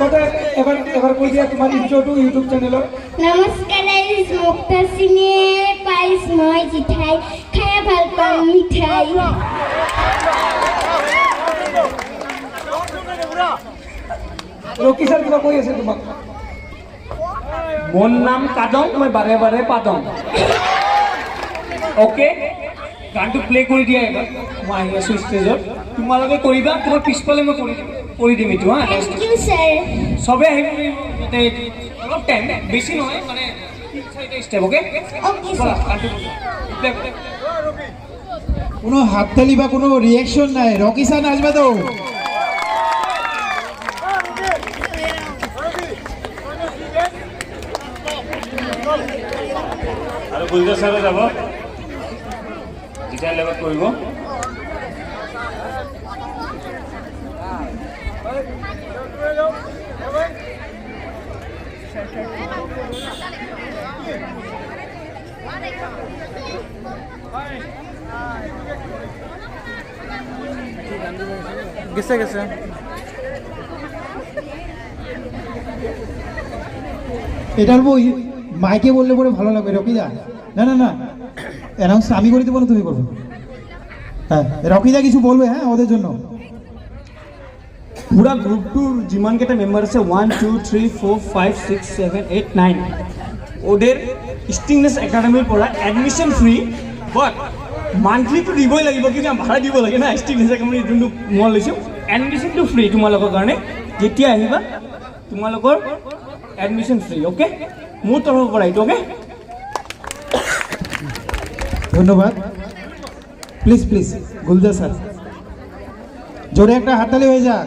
কত এবার কই দিয়া তোমার ইন্ট্রো টু ইউটিউব চ্যানেল। নমস্কাৰ ইজ মুক্তা সিনে পাইছ মই জিঠাই খাই ভাল পাওঁ মিঠাই। রকি স্যার কিবা কই আছে তোমাক? মোর নাম কাদম, মই বাৰে বাৰে পাদম। ওকে, গানটো প্লে কৰি দিয়া এবাৰ। মই আহি আছোঁ ষ্টেজত, তোমালোকে কৰিবা, তোমাৰ পিছফালে মই কৰি দিম এইটো। হা, থ্যাংক ইউ স্যার। চবে আহিব লাগিব, অলপ টাইম, বেছি নহয়, মানে 3-4টা ষ্টেপ। ওকে ওকে স্যার। কোনো হাততালি বা কোনো রিয়াকশন নাই। রকি স্যার আসবে তো? আৰু গুলজাৰ ছাৰো যাব, জিতাৰ লগত কৰিব। গেছে গেছে এটা বলবো, মাইকে বললে পরে ভালো লাগবে। রকিদা না না না, অ্যানাউন্স আমি করে দেবো না, তুমি করবে। হ্যাঁ, রকিদা কিছু বলবে। হ্যাঁ, ওদের জন্য পুরা গ্ৰুপটোৰ যিমানকেইটা মেম্বাৰ আছে 1 2 3 4 5 6 7 8 9 ওদের ষ্টিংনেছ একাডেমীৰ পৰা এডমিশ্যন ফ্ৰী, বাট মান্থলিটো দিবই লাগিব, কিন্তু ভাড়া দিব লাগে না। ষ্টিংনেছ একাডেমীৰ যোনটো মই লৈছোঁ, এডমিশ্যনটো ফ্ৰী তোমালোকৰ কাৰণে। যেতিয়া আহিবা তোমালোকৰ এডমিশ্যন ফ্ৰী। ওকে, মোৰ তৰফৰ পৰা এইটো। ওকে, ধন্যবাদ। প্লিজ প্লিজ গুলজার স্যার, জোরে একটা হাততালি হয়ে যাক।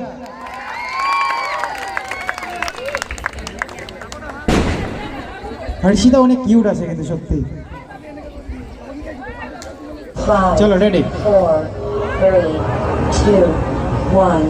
হর্ষিতা অনেক কিউট আছে কিন্তু সত্যি। চলো রেডি। 4 3 2 1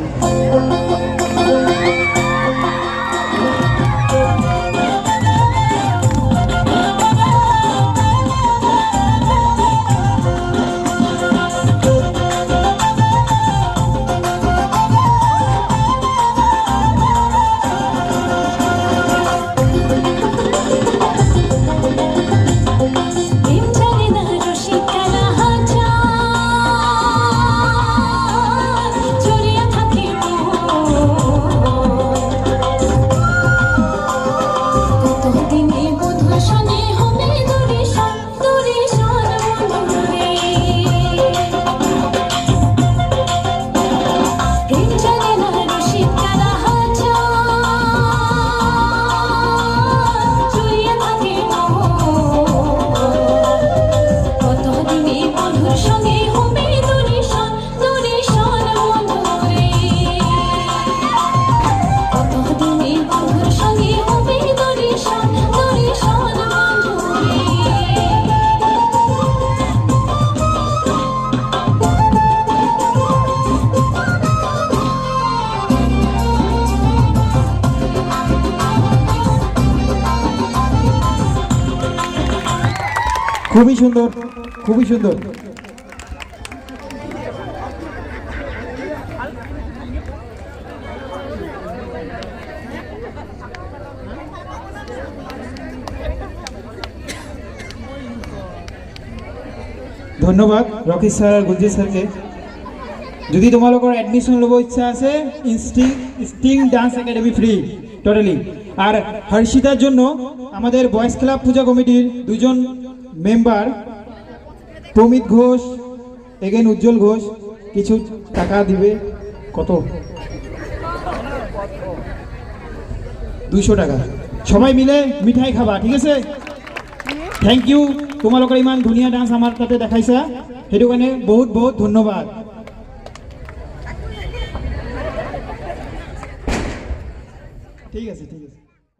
খুবই সুন্দর, খুবই সুন্দর। ধন্যবাদ রকি স্যার আর গুলজি স্যারকে। যদি তোমালোকৰ এডমিশন ল'ব ইচ্ছা আছে, Sting dance academy free totally. আর হর্ষিতার জন্য আমাদের বয়েজ ক্লাব পূজা কমিটির দুজন মেম্বার প্রমিত ঘোষ এগেন উজ্জ্বল ঘোষ কিছু টাকা দিবে। কত? 200 টাকা। সবাই মিলে মিঠাই খাবা, ঠিক আছে? থ্যাংক ইউ, তোমালোকৰ ইমান ধুনীয়া ডান্স আমাৰ তাতে দেখাইছা, সেইটো কাৰণে বহুত বহুত ধন্যবাদ। ঠিক আছে ঠিক আছে।